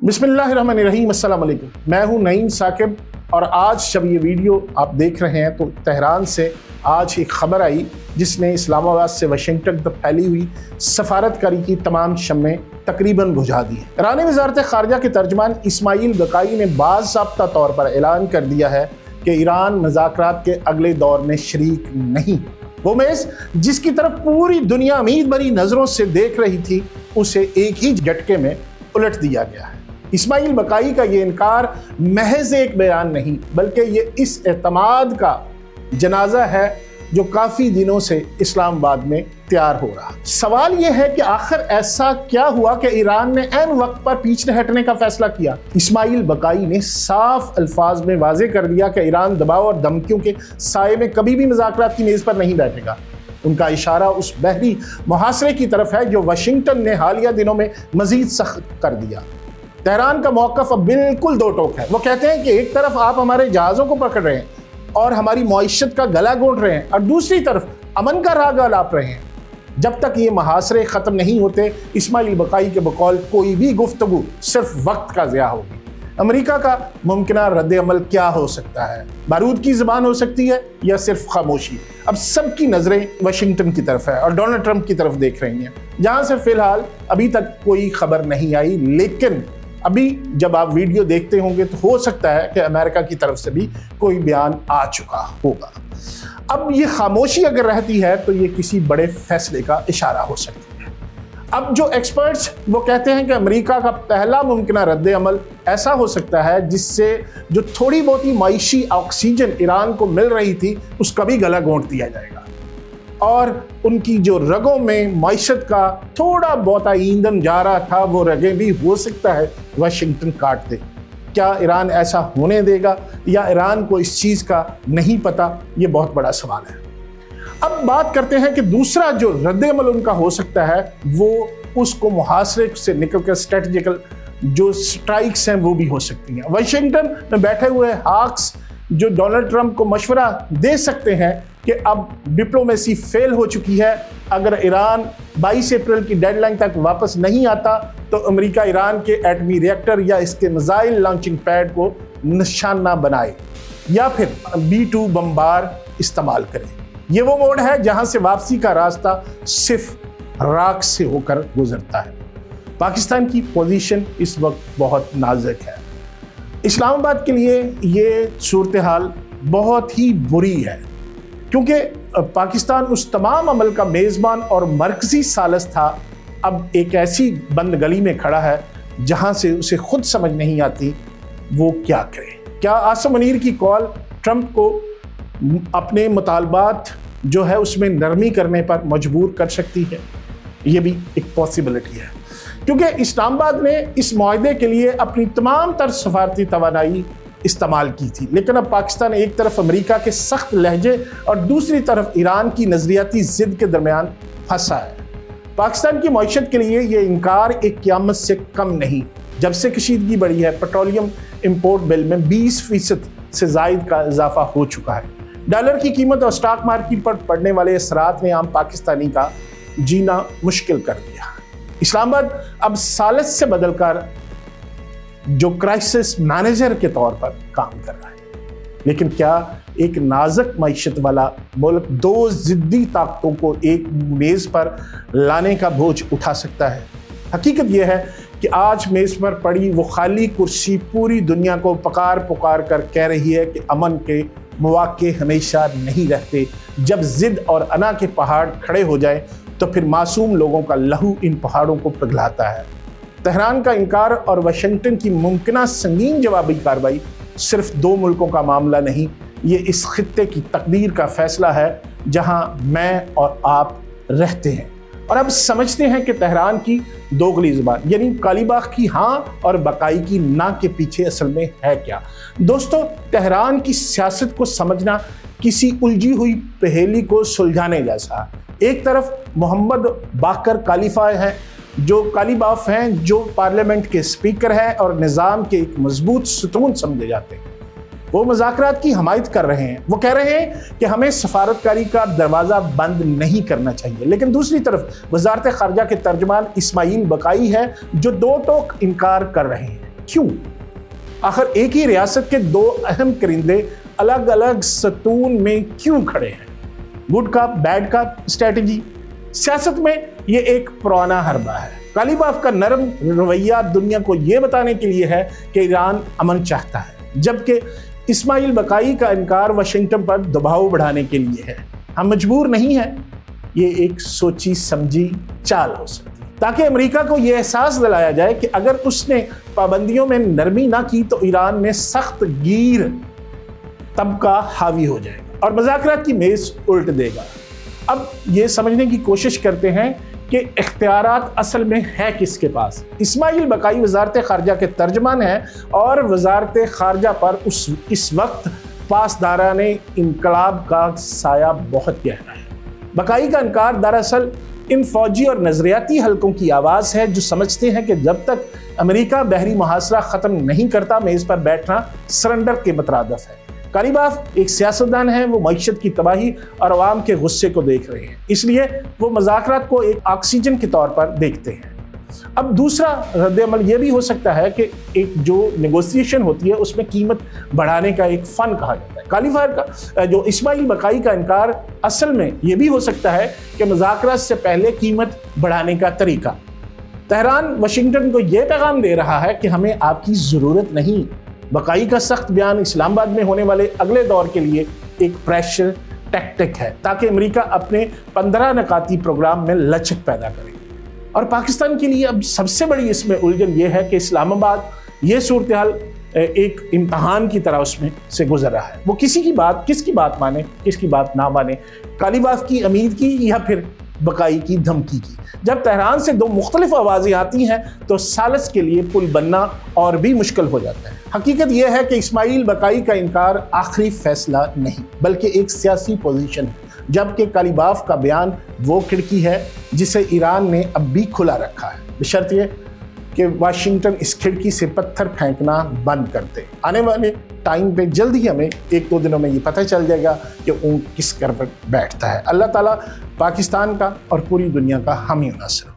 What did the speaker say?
बिस्मिल्लाहिर्रहमानिर्रहीम, अस्सलाम वालेकुम। मैं हूं नईम साकिब और आज जब ये वीडियो आप देख रहे हैं तो तेहरान से आज एक ख़बर आई जिसने इस्लामाबाद से वाशिंगटन तक फैली हुई सफारतकारी की तमाम शम्में तकरीबन बुझा दी हैं। ईरानी वज़ारत ख़ारिजा के तर्जमान इस्माइल बकाई ने बाज़ाब्ता तौर पर ऐलान कर दिया है कि ईरान मुज़ाकरात के अगले दौर में शरीक नहीं। वो मेज़ जिसकी तरफ पूरी दुनिया उम्मीद भरी नज़रों से देख रही थी उसे एक ही झटके में उलट दिया गया है। इस्माइल बकाई का ये इनकार महज एक बयान नहीं बल्कि ये इस एतमाद का जनाजा है जो काफ़ी दिनों से इस्लामाबाद में तैयार हो रहा। सवाल यह है कि आखिर ऐसा क्या हुआ कि ईरान ने ऐन वक्त पर पीछे हटने का फैसला किया। इस्माइल बकाई ने साफ अल्फाज में वाज़ेह कर दिया कि ईरान दबाव और धमकियों के साए में कभी भी मुज़ाकरात की मेज़ पर नहीं बैठेगा। उनका इशारा उस बहरी मुहासरे की तरफ है जो वाशिंगटन ने हालिया दिनों में मज़ीद सख्त कर दिया। तेहरान का मौक़िफ़ अब बिल्कुल दो टोक है। वो कहते हैं कि एक तरफ आप हमारे जहाज़ों को पकड़ रहे हैं और हमारी मईशत का गला घोंट रहे हैं और दूसरी तरफ अमन का राग अलाप रहे हैं। जब तक ये मुहासरे ख़त्म नहीं होते इस्माइल बकाई के बकौल कोई भी गुफ्तगू सिर्फ वक्त का ज़िया होगी। अमेरिका का मुमकिन रद्द अमल क्या हो सकता है? बारूद की ज़बान हो सकती है या सिर्फ खामोशी? अब सबकी नज़रें वाशिंगटन की तरफ है और डोनाल्ड ट्रंप की तरफ देख रही हैं, जहां से फ़िलहाल अभी तक कोई खबर नहीं आई। लेकिन अभी जब आप वीडियो देखते होंगे तो हो सकता है कि अमेरिका की तरफ से भी कोई बयान आ चुका होगा। अब ये खामोशी अगर रहती है तो ये किसी बड़े फैसले का इशारा हो सकता है। अब जो एक्सपर्ट्स वो कहते हैं कि अमेरिका का पहला मुमकिन रद्द अमल ऐसा हो सकता है जिससे जो थोड़ी बहुत ही माइशी ऑक्सीजन ईरान को मिल रही थी उसका भी गला घोंट दिया जाएगा और उनकी जो रगों में मईशत का थोड़ा बहुत ईंधन जा रहा था वो रगें भी हो सकता है वाशिंगटन काट दे। क्या ईरान ऐसा होने देगा या ईरान को इस चीज़ का नहीं पता? ये बहुत बड़ा सवाल है। अब बात करते हैं कि दूसरा जो रद्द-ए-अमल उनका हो सकता है वो उसको मुहासरे से निकलकर स्ट्रेटेजिकल जो स्ट्राइक्स हैं वो भी हो सकती हैं। वाशिंगटन में बैठे हुए हाक्स जो डोनाल्ड ट्रंप को मशवरा दे सकते हैं कि अब डिप्लोमेसी फेल हो चुकी है, अगर ईरान 22 अप्रैल की डेडलाइन तक वापस नहीं आता तो अमेरिका ईरान के एटमी रिएक्टर या इसके मिसाइल लॉन्चिंग पैड को निशाना बनाए या फिर B-2 बमबार इस्तेमाल करे। ये वो मोड है जहां से वापसी का रास्ता सिर्फ राख से होकर गुजरता है। पाकिस्तान की पोजीशन इस वक्त बहुत नाजुक है। इस्लामाबाद के लिए ये सूरत हाल बहुत ही बुरी है क्योंकि पाकिस्तान उस तमाम अमल का मेज़बान और मरकज़ी सालस था, अब एक ऐसी बंद गली में खड़ा है जहां से उसे खुद समझ नहीं आती वो क्या करे। क्या आसिम मुनीर की कॉल ट्रंप को अपने मुतालबात जो है उसमें नरमी करने पर मजबूर कर सकती है? ये भी एक पॉसिबिलिटी है क्योंकि इस्लामाबाद ने इस मुआहदे के लिए अपनी तमाम तर सफारती तवानाई इस्तेमाल की थी, लेकिन अब पाकिस्तान एक तरफ अमेरिका के सख्त लहजे और दूसरी तरफ ईरान की नज़रियाती ज़िद के दरमियान फंसा है। पाकिस्तान की मईशत के लिए ये इनकार एक क़यामत से कम नहीं। जब से कशीदगी बढ़ी है पेट्रोलियम इंपोर्ट बिल में 20% से ज़ायद का इजाफा हो चुका है। डॉलर की कीमत और स्टॉक मार्केट पर पड़ने वाले असरात ने आम पाकिस्तानी का जीना मुश्किल कर दिया। इस्लामाबाद अब सालस से बदलकर जो क्राइसिस मैनेजर के तौर पर काम कर रहा है, लेकिन क्या एक नाजुक मईशत वाला मुल्क दो जिद्दी ताकतों को एक मेज़ पर लाने का बोझ उठा सकता है? हकीकत यह है कि आज मेज़ पर पड़ी वो खाली कुर्सी पूरी दुनिया को पुकार पुकार कर कह रही है कि अमन के मौके हमेशा नहीं रहते। जब जिद और अना के पहाड़ खड़े हो जाए तो फिर मासूम लोगों का लहू इन पहाड़ों को पिघलाता है। तेहरान का इनकार और वाशिंगटन की मुमकिन संगीन जवाबी कार्रवाई सिर्फ दो मुल्कों का मामला नहीं, ये इस खित्ते की तकदीर का फैसला है जहां मैं और आप रहते हैं। और अब समझते हैं कि तेहरान की दोगली ज़बान यानी कालीबाग की हाँ और बकाई की ना के पीछे असल में है क्या। दोस्तों, तेहरान की सियासत को समझना किसी उलझी हुई पहेली को सुलझाने जैसा। एक तरफ मोहम्मद बाकर कालीफा हैं जो कालीबाफ हैं, जो पार्लियामेंट के स्पीकर हैं और निज़ाम के एक मजबूत सतून समझे जाते हैं। वो मुज़ाकरात की हमायत कर रहे हैं। वो कह रहे हैं कि हमें सफारतकारी का दरवाज़ा बंद नहीं करना चाहिए, लेकिन दूसरी तरफ वज़ारत ख़ारिजा के तर्जमान इस्माइल बकाई है जो दो टोक इनकार कर रहे हैं। क्यों? आखिर एक ही रियासत के दो अहम करिंदे अलग अलग सतून में क्यों खड़े हैं? Good cup bad cup strategy. सियासत में ये एक पुराना हरबा है। कालीबाफ का नरम रवैया दुनिया को ये बताने के लिए है कि ईरान अमन चाहता है, जबकि इस्माइल बकाई का इनकार वाशिंगटन पर दबाव बढ़ाने के लिए है। हम मजबूर नहीं हैं। ये एक सोची समझी चाल हो सकती है ताकि अमेरिका को यह एहसास दिलाया जाए कि अगर उसने पाबंदियों में नरमी ना की तो ईरान में सख्त गीर तबका हावी हो जाएगा और मुज़ाकरात की मेज उल्ट देगा। अब ये समझने की कोशिश करते हैं कि इख्तियारात असल में है किसके पास। इस्माइल बकाई वजारत खारजा के तर्जमान हैं और वजारत खारजा पर इस वक्त पासदारान इनकलाब का साया बहुत गहरा है। बकाई का इनकार दरअसल इन फौजी और नजरियाती हलकों की आवाज़ है जो समझते हैं कि जब तक अमेरिका बहरी मुहासरा ख़त्म नहीं करता मेज़ पर बैठना सरेंडर के मतरादफ है। कालीबाफ एक सियासतदान है, वो मईशत की तबाही और अवाम के गुस्से को देख रहे हैं, इसलिए वो मुज़ाकरात को एक ऑक्सीजन के तौर पर देखते हैं। अब दूसरा रद्द-ए-अमल ये भी हो सकता है कि एक जो नेगोशिएशन होती है उसमें कीमत बढ़ाने का एक फ़न कहा जाता है। कालीबाफ का जो इस्माइल बकाई का इनकार असल में ये भी हो सकता है कि मुज़ाकरात से पहले कीमत बढ़ाने का तरीका। तेहरान वाशिंगटन को ये पैगाम दे रहा है कि हमें आपकी ज़रूरत नहीं। बकाई का सख्त बयान इस्लामाबाद में होने वाले अगले दौर के लिए एक प्रेशर टैक्टिक है ताकि अमेरिका अपने 15 नकाती प्रोग्राम में लचक पैदा करे। और पाकिस्तान के लिए अब सबसे बड़ी इसमें उलझन ये है कि इस्लामाबाद ये सूरत हाल एक इम्तहान की तरह उसमें से गुजर रहा है। वो किसकी बात माने, किसकी बात ना माने, कालीबाफ की अमीर की या फिर बकाई की धमकी की। जब तेहरान से दो मुख्तलिफ आवाज़ें आती हैं तो सालस के लिए पुल बनना और भी मुश्किल हो जाता है। हकीकत यह है कि इस्माइल बकाई का इनकार आखिरी फैसला नहीं बल्कि एक सियासी पोजीशन है, जबकि कालीबाफ का बयान वो खिड़की है जिसे ईरान ने अब भी खुला रखा है, बशर्ते कि वाशिंगटन इस खिड़की से पत्थर फेंकना बंद कर दे। आने वाले टाइम पे जल्द ही हमें 1-2 दिनों में ये पता चल जाएगा कि ऊँट किस करवट बैठता है। अल्लाह ताला पाकिस्तान का और पूरी दुनिया का हामी नासर हो।